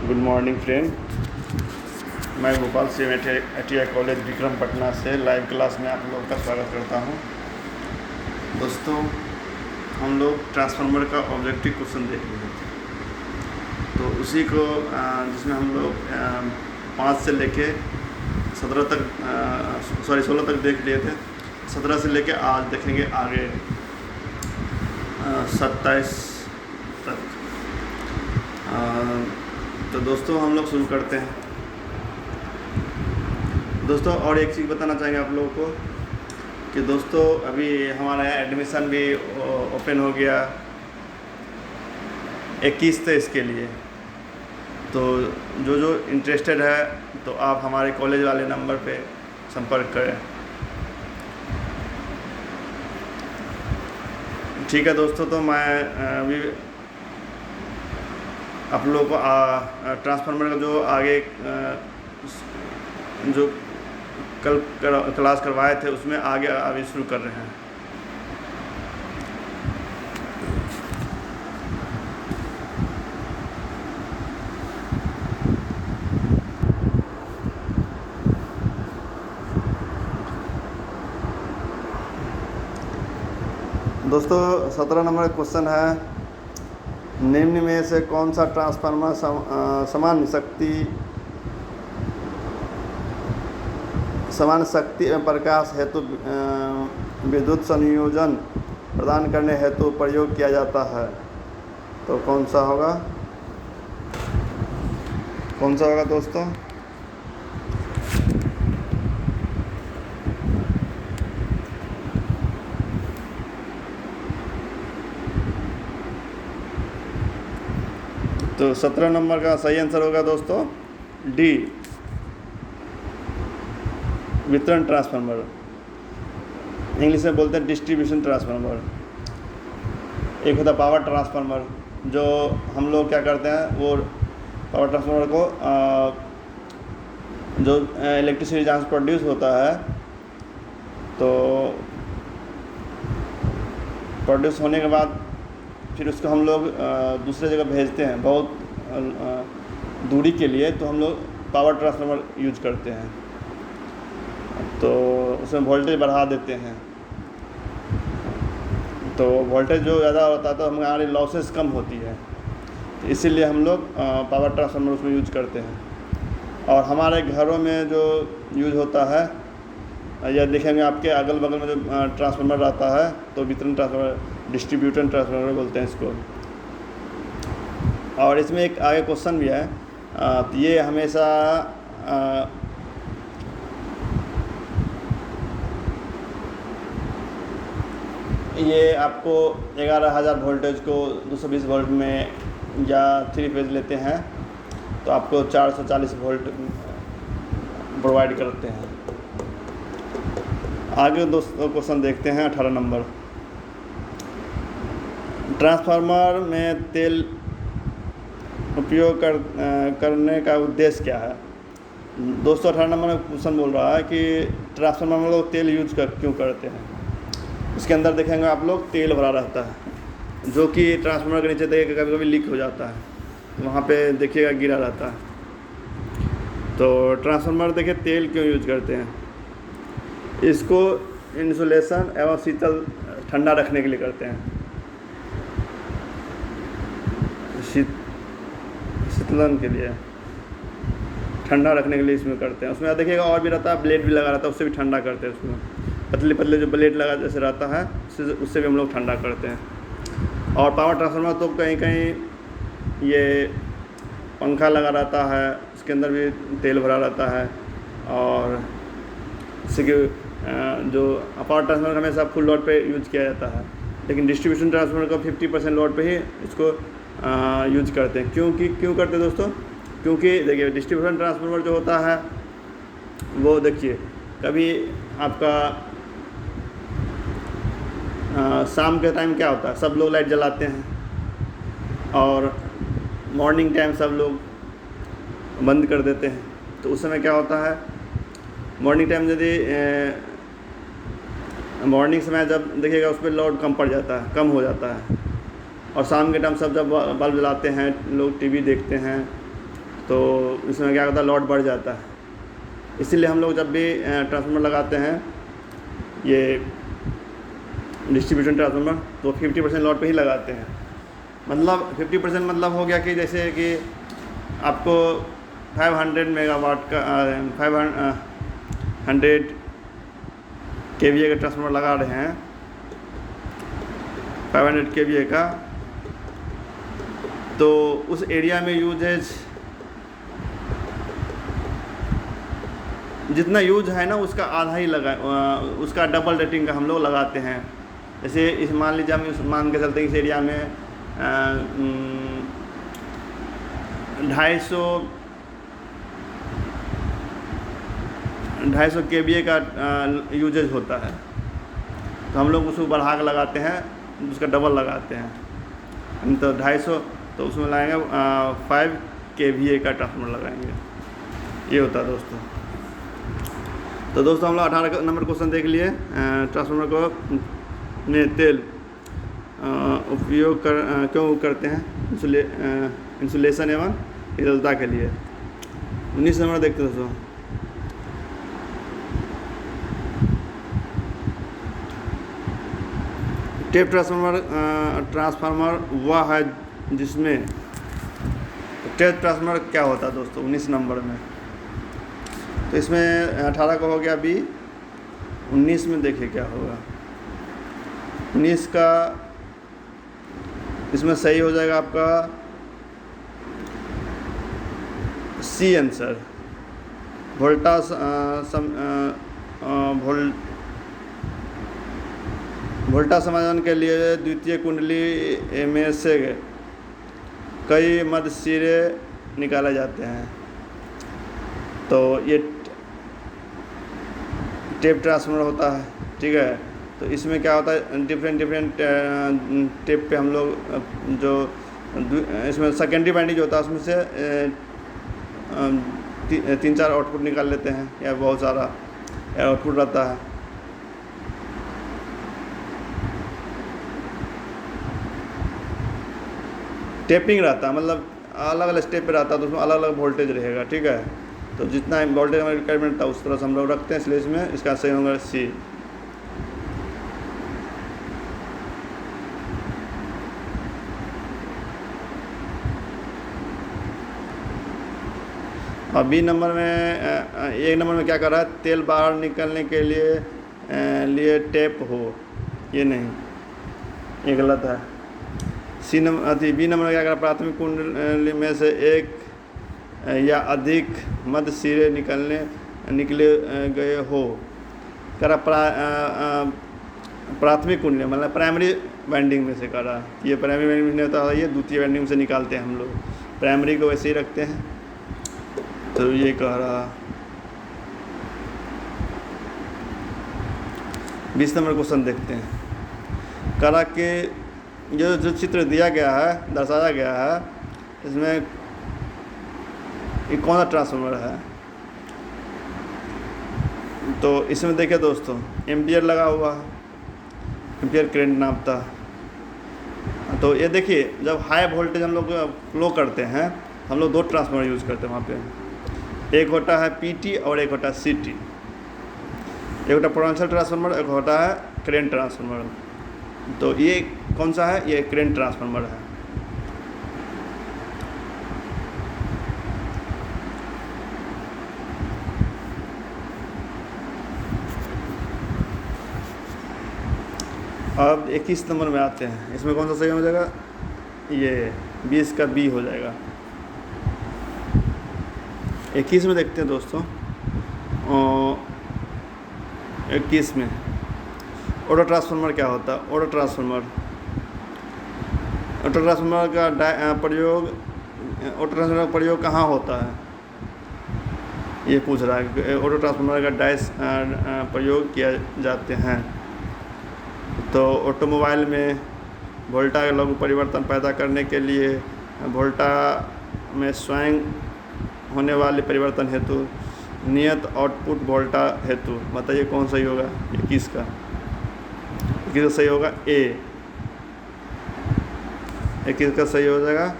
Good morning friend. मैं भोपाल से ITI college Vikram Patna से लाइव क्लास में आप लोगों का स्वागत करता हूं। दोस्तों, हम लोग ट्रांसफार्मर का ऑब्जेक्टिव क्वेश्चन देख रहे थे, तो उसी को जिसमें हम लोग 5 से लेके 16 तक देख लिए थे। 17 से लेके आज देखेंगे आगे 27 तक। तो दोस्तों, हम लोग शुरू करते हैं। दोस्तों, और एक चीज़ बताना चाहेंगे आप लोगों को कि दोस्तों अभी हमारा एडमिशन भी ओपन हो गया 21 तेईस के लिए। तो जो इंटरेस्टेड है तो आप हमारे कॉलेज वाले नंबर पे संपर्क करें। ठीक है दोस्तों, तो मैं अभी आप लोगों को ट्रांसफार्मर का जो आगे जो कल क्लास करवाए थे उसमें आगे अभी शुरू कर रहे हैं। दोस्तों, 17 नंबर क्वेश्चन है, निम्न में से कौन सा ट्रांसफार्मर समान शक्ति एवं प्रकाश हेतु विद्युत संयोजन प्रदान करने हेतु प्रयोग किया जाता है? तो कौन सा होगा दोस्तों? तो 17 नंबर का सही आंसर होगा दोस्तों डी, वितरण ट्रांसफार्मर। इंग्लिश में बोलते हैं डिस्ट्रीब्यूशन ट्रांसफार्मर। एक होता है पावर ट्रांसफार्मर, जो हम लोग क्या करते हैं, वो पावर ट्रांसफार्मर को जो इलेक्ट्रिसिटी जहाँ से प्रोड्यूस होता है, तो प्रोड्यूस होने के बाद फिर उसको हम लोग दूसरे जगह भेजते हैं बहुत दूरी के लिए, तो हम लोग पावर ट्रांसफार्मर यूज करते हैं। तो उसमें वोल्टेज बढ़ा देते हैं, तो वोल्टेज जो ज़्यादा होता है तो हमारी लॉसेस कम होती है, तो इसीलिए हम लोग पावर ट्रांसफार्मर उसमें यूज करते हैं। और हमारे घरों में जो यूज होता है, या देखेंगे आपके अगल बगल में जो ट्रांसफार्मर आता है, तो वितरण ट्रांसफार्मर, डिस्ट्रीब्यूटर ट्रांसफार्मर बोलते हैं इसको। और इसमें एक आगे क्वेश्चन भी है, तो ये हमेशा ये आपको 11,000 वोल्टेज को 220 वोल्ट में या 3 फेज लेते हैं, तो आपको 440 वोल्ट प्रोवाइड करते हैं। आगे दोस्तों क्वेश्चन देखते हैं 18 नंबर। ट्रांसफार्मर में तेल उपयोग करने का उद्देश्य क्या है? दोस्तों, 18 नंबर में क्वेश्चन बोल रहा है कि ट्रांसफार्मर में लोग तेल यूज क्यों करते हैं। इसके अंदर देखेंगे आप लोग तेल भरा रहता है, जो कि ट्रांसफार्मर के नीचे देखिएगा कभी कभी लीक हो जाता है, वहाँ पे देखिएगा गिरा रहता है। तो ट्रांसफार्मर देखिए तेल क्यों यूज करते हैं, इसको इंसुलेशन एवं शीतल ठंडा रखने के लिए करते हैं, शीतलन के लिए, ठंडा रखने के लिए इसमें करते हैं। उसमें देखिएगा और भी रहता है, ब्लेड भी लगा रहता है, उससे भी ठंडा करते हैं। उसमें पतले पतले जो ब्लेड लगा जैसे रहता है, उससे भी हम लोग ठंडा करते हैं। और पावर ट्रांसफार्मर तो कहीं कहीं ये पंखा लगा रहता है, उसके अंदर भी तेल भरा रहता है। और जैसे कि जो पावर ट्रांसफार्मर हमेशा फुल लोड पे यूज किया जाता है, लेकिन डिस्ट्रीब्यूशन ट्रांसफार्मर को 50% लोड पे ही इसको यूज करते हैं। क्यों करते हैं दोस्तों? क्योंकि देखिए डिस्ट्रीब्यूशन ट्रांसफार्मर जो होता है, वो देखिए कभी आपका शाम के टाइम क्या होता है, सब लोग लाइट जलाते हैं और मॉर्निंग टाइम सब लोग बंद कर देते हैं। तो उस समय क्या होता है, मॉर्निंग टाइम यदि मॉर्निंग समय जब देखिएगा उस पर लोड कम हो जाता है। और शाम के टाइम सब जब बल्ब जलाते हैं, लोग टीवी देखते हैं, तो इसमें क्या होता है, लॉट बढ़ जाता है। इसीलिए हम लोग जब भी ट्रांसफार्मर लगाते हैं, ये डिस्ट्रीब्यूशन ट्रांसफार्मर, तो 50% लॉट पे ही लगाते हैं। मतलब 50% मतलब हो गया कि जैसे कि आपको 500 मेगावाट का 500 kVA का ट्रांसफार्मर लगा रहे हैं, 500 kVA का, तो उस एरिया में यूजेज जितना यूज है ना उसका आधा ही उसका डबल रेटिंग का हम लोग लगाते हैं। जैसे इस मान लीजिए हम मान के चलते हैं इस एरिया में 250 kVA का यूजेज होता है, तो हम लोग उसको बढ़ा के लगाते हैं, उसका डबल लगाते हैं। तो 250, तो उसमें लगाएंगे 5 kVA का ट्रांसफार्मर लगाएंगे। ये होता है दोस्तों। तो दोस्तों हम लोग 18 नंबर क्वेश्चन देख लिए। ट्रांसफार्मर को में तेल उपयोग क्यों करते हैं? इंसुलेशन एवं शीतलता के लिए। 19 नंबर देखते हैं दोस्तों। टेप ट्रांसफार्मर वह है जिसमें, टेप ट्रांसफार्मर क्या होता है दोस्तों 19 नंबर में? तो इसमें 18 का हो गया बी, 19 में देखिए क्या होगा। 19 का इसमें सही हो जाएगा आपका सी आंसर। वोल्टा समाधान के लिए द्वितीय कुंडली में से कई मध्य सिरे निकाले जाते हैं। तो ये टेप ट्रांसफार्मर होता है, ठीक है। तो इसमें क्या होता है, डिफरेंट टेप पे हम लोग जो इसमें सेकेंडरी वाइंडिंग जो होता है उसमें से 3-4 आउटपुट निकाल लेते हैं, या बहुत सारा आउटपुट रहता है। टेपिंग रहता है, मतलब अलग अलग स्टेप पे रहता है, तो उसमें अलग अलग वोल्टेज रहेगा, ठीक है। तो जितना वोल्टेज हमारी रिक्वायरमेंट था उस तरह से हम लोग रखते हैं, इसलिए इसमें इसका सही होगा सी। और बी नंबर में, एक नंबर में क्या कर रहा है, तेल बाहर निकलने के लिए टेप हो, ये नहीं, ये गलत है। सी नंबर बी नंबर में क्या कर रहा है, प्राथमिक कुंडली में से एक या अधिक मध्य सिरे निकले गए हो। करा प्राथमिक कुंडली मतलब प्राइमरी वाइंडिंग में से करा, ये प्राइमरी वाइंडिंग में होता है, ये द्वितीय वाइंडिंग से निकालते हैं हम लोग, प्राइमरी को वैसे ही रखते हैं। तो ये कह रहा 20 नंबर क्वेश्चन देखते हैं। करा के जो चित्र दिया गया है, दर्शाया गया है, इसमें ये कौन सा ट्रांसफार्मर है? तो इसमें देखिए दोस्तों, एम्पियर लगा हुआ है, एम्पियर करंट नापता। तो ये देखिए, जब हाई वोल्टेज हम लोग फ्लो करते हैं, हम लोग 2 ट्रांसफार्मर यूज़ करते हैं वहाँ पे। एक होता है पीटी और एक होता है सीटी। एक होता है पोटेंशियल ट्रांसफार्मर, एक होता है करंट ट्रांसफार्मर। तो ये कौन सा है? ये करंट ट्रांसफार्मर है। अब 21 नंबर में आते हैं। इसमें कौन सा सही हो जाएगा? ये 20 का बी हो जाएगा। 21 में देखते हैं दोस्तों। 21 में ऑटो ट्रांसफार्मर क्या होता है? ऑटो ट्रांसफार्मर का प्रयोग कहाँ होता है? ये पूछ रहा है। ऑटो ट्रांसफार्मर का डैश प्रयोग किया जाते हैं। तो ऑटोमोबाइल में वोल्टा के लघु परिवर्तन पैदा करने के लिए, वोल्टा में स्वयं होने वाले परिवर्तन हेतु, नियत आउटपुट वोल्टा हेतु। बताइए कौन सही होगा? 21 का सही होगा ए। 21 का सही हो जाएगा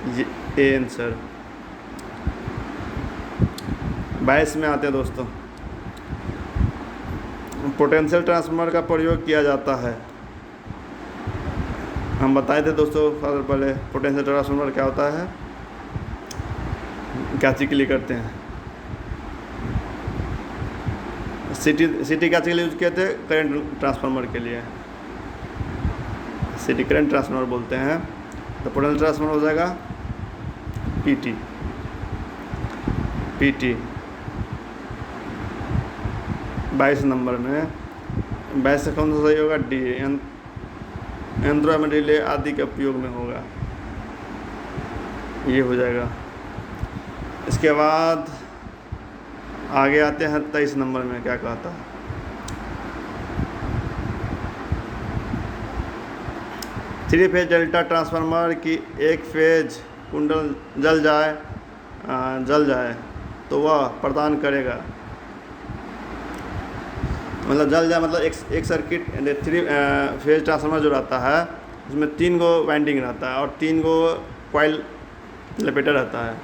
ये ए आंसर। 22 में आते हैं दोस्तों। पोटेंशियल ट्रांसफार्मर का प्रयोग किया जाता है। हम बताए थे दोस्तों पहले पोटेंशियल ट्रांसफार्मर क्या होता है, क्या चीज़ के लिए करते हैं। सिटी क्या चीज़ के लिए यूज किए थे, करंट ट्रांसफार्मर के लिए, सिटी करंट ट्रांसफार्मर बोलते हैं। तो पोटेंशियल ट्रांसफार्मर हो जाएगा पीटी। 22 नंबर में 22 से कौन सा सही होगा, डी, यंत्रों में रिले आदि के उपयोग में होगा, ये हो जाएगा। इसके बाद आगे आते हैं 23 नंबर में, क्या कहता है, थ्री फेज डेल्टा ट्रांसफार्मर की एक फेज कुंडल जल जाए तो वह प्रदान करेगा, मतलब जल जाए मतलब एक सर्किट थ्री फेज ट्रांसफार्मर जो रहता है उसमें 3 गो वाइंडिंग रहता है और 3 गो कॉइल लपेटा रहता है,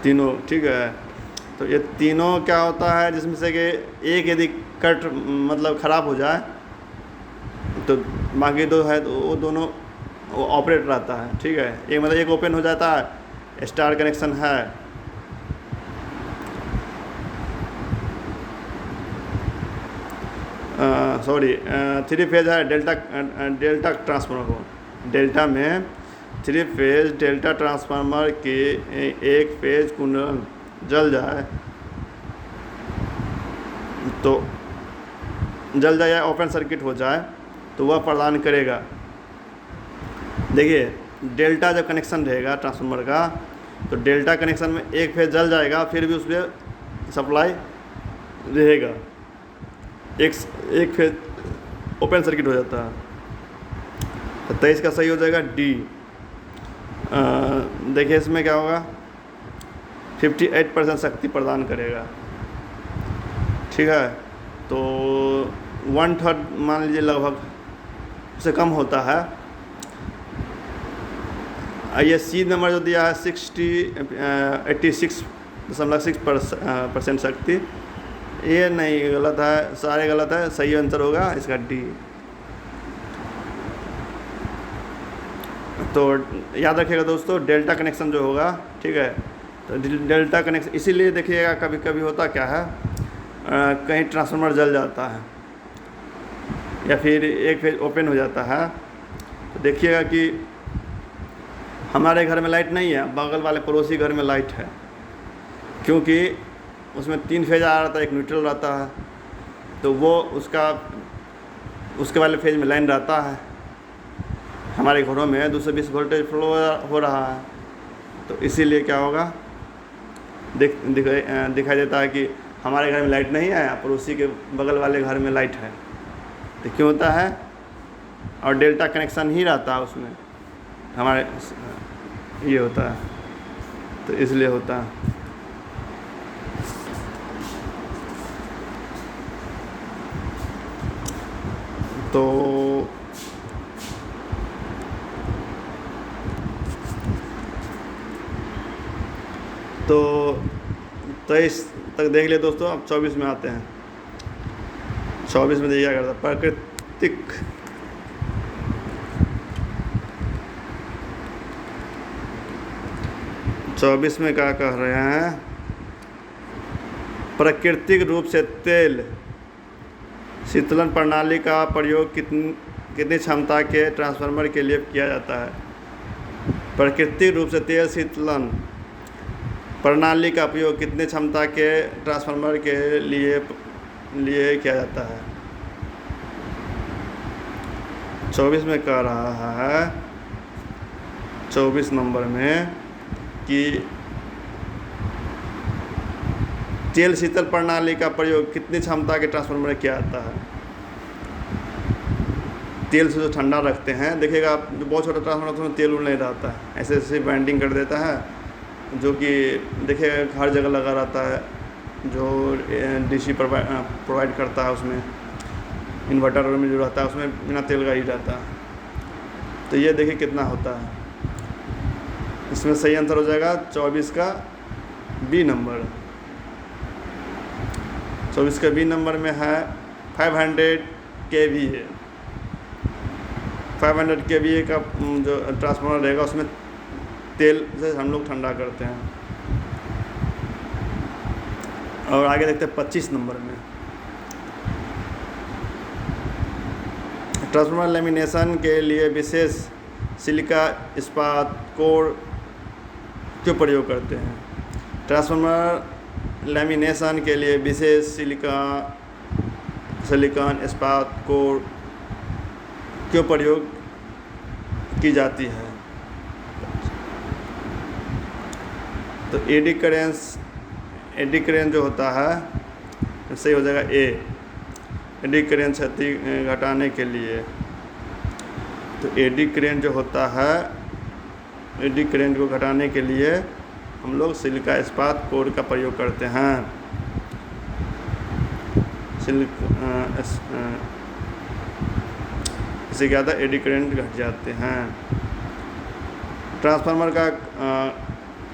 तीनों, ठीक है। तो ये तीनों क्या होता है, जिसमें से कि एक यदि कट मतलब ख़राब हो जाए तो बाकी 2 है तो वो दोनों वो ऑपरेट रहता है, ठीक है। एक मतलब एक ओपन हो जाता है, स्टार कनेक्शन है, थ्री फेज है डेल्टा ट्रांसफार्मर को, डेल्टा में 3 फेज डेल्टा ट्रांसफार्मर के एक फेज कुंडल जल जाए तो या ओपन सर्किट हो जाए तो वह प्रदान करेगा। देखिए डेल्टा जब कनेक्शन रहेगा ट्रांसफार्मर का तो डेल्टा कनेक्शन में एक फेज जल जाएगा, फिर भी उस पर सप्लाई रहेगा, एक फेज ओपन सर्किट हो जाता है। तो 23 का सही हो जाएगा डी। देखिए इसमें क्या होगा, 58% शक्ति प्रदान करेगा, ठीक है। तो 1/3 मान लीजिए लगभग से कम होता है। ये सी नंबर जो दिया है 86.6% शक्ति, ये नहीं, गलत है, सारे गलत है, सही आंसर होगा इसका डी। तो याद रखिएगा दोस्तों, डेल्टा कनेक्शन जो होगा, ठीक है, तो डेल्टा कनेक्शन इसीलिए देखिएगा कभी कभी होता क्या है, कहीं ट्रांसफार्मर जल जाता है या फिर एक फेज ओपन हो जाता है, तो देखिएगा कि हमारे घर में लाइट नहीं है, बगल वाले पड़ोसी घर में लाइट है, क्योंकि उसमें 3 फेज आ रहा था, एक न्यूट्रल रहता है, तो वो उसके वाले फेज में लाइन रहता है। हमारे घरों में 220 वोल्टेज फ्लो हो रहा है, तो इसीलिए क्या होगा, दिखाई देता है कि हमारे घर में लाइट नहीं है, पड़ोसी के बगल वाले घर में लाइट है। तो क्यों होता है, और डेल्टा कनेक्शन ही रहता है उसमें, हमारे ये होता है, तो इसलिए होता है। तो 23 तक देख लिए दोस्तों। अब 24 में आते हैं। 24 में दिया करता प्राकृतिक में क्या कह रहे हैं, प्राकृतिक रूप से तेल शीतलन प्रणाली का प्रयोग कितनी क्षमता के ट्रांसफार्मर के लिए किया जाता है। प्राकृतिक रूप से तेल शीतलन प्रणाली का उपयोग कितने क्षमता के ट्रांसफार्मर के लिए किया जाता है। 24 में कह रहा है, 24 नंबर में कि तेल शीतल प्रणाली का प्रयोग कितनी क्षमता के ट्रांसफार्मर में किया जाता है। तेल से जो ठंडा रखते हैं, देखिएगा आप, जो बहुत छोटा ट्रांसफार्मर उसमें तेल नहीं रहता है, ऐसे ऐसे बाइंडिंग कर देता है, जो कि देखिए हर जगह लगा रहता है, जो डीसी प्रोवाइड करता है, उसमें इन्वर्टर में जो रहता है उसमें बिना तेल का ही रहता है। तो ये देखिए कितना होता है। इसमें सही आंसर हो जाएगा 24 का बी नंबर। तो इसका बी नंबर में है 500 kVA। 500 kVA का जो ट्रांसफार्मर रहेगा उसमें तेल से हम लोग ठंडा करते हैं। और आगे देखते हैं 25 नंबर में, ट्रांसफार्मर लेमिनेशन के लिए विशेष सिलिका इस्पात कोर क्यों प्रयोग करते हैं? ट्रांसफार्मर लेमिनेशन के लिए विशेष सिलिकॉन इस्पात कोर क्यों प्रयोग की जाती है? तो एडी करेंट जो होता है सही हो जाएगा ए, एडी करेंट क्षति घटाने के लिए। तो एडी करेंट जो होता है, एडी करेंट को घटाने के लिए हम लोग सिलिका इस्पात कोर का प्रयोग करते हैं। इससे क्या होता है, एडी करेंट घट जाते हैं। ट्रांसफार्मर का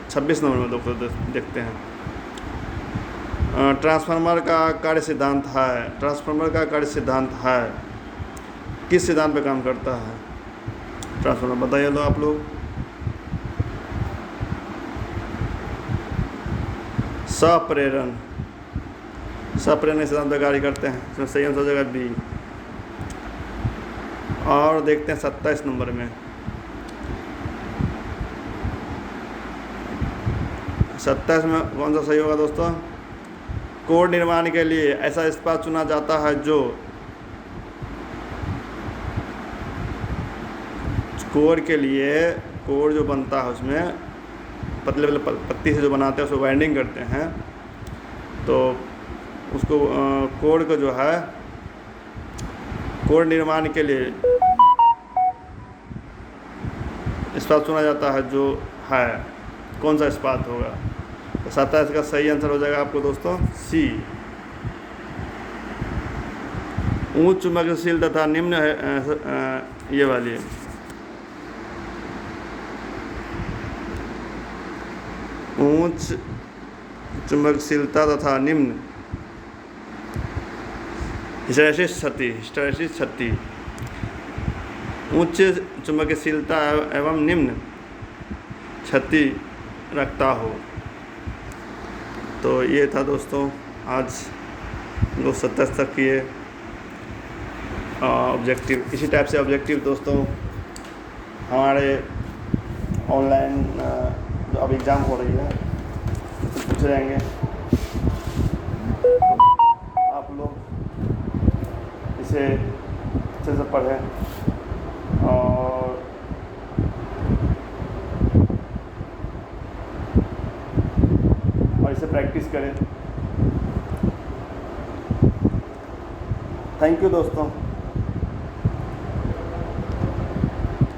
26 नंबर में दोस्तों देखते हैं, ट्रांसफार्मर का कार्य सिद्धांत है। ट्रांसफार्मर का कार्य सिद्धांत है, किस सिद्धांत पे काम करता है ट्रांसफार्मर, बताइए लो आप लोग। सप्रेरण सिद्धांत पे कार्य करते हैं। इसमें सही आंसर हो जाएगा बी। और देखते हैं 27 नंबर में, 27 में कौन सा सही होगा दोस्तों? कोर निर्माण के लिए ऐसा इस्पात चुना जाता है जो कोर के लिए, कोर जो बनता है उसमें पतले पतले पत्ती से जो बनाते हैं उसको वाइंडिंग करते हैं, तो उसको कोर को जो है कोर निर्माण के लिए इस्पात चुना जाता है जो है, कौन सा इस्पात होगा? तो 27 का सही आंसर हो जाएगा आपको दोस्तों सी। उच्च चुंबकशील तथा निम्न है, ये वाली उच्च चुंबकशीलता तथा निम्न हिस्टैरिसीस क्षति, उच्च चुंबकशीलता एवं निम्न क्षति रखता हो। तो ये था दोस्तों आज 227 तक किए ऑब्जेक्टिव। इसी टाइप से ऑब्जेक्टिव दोस्तों हमारे ऑनलाइन जो अब एग्ज़ाम हो रही है पूछ रहेंगे, आप लोग इसे अच्छे से पढ़ें और इसे प्रैक्टिस करें। थैंक यू दोस्तों।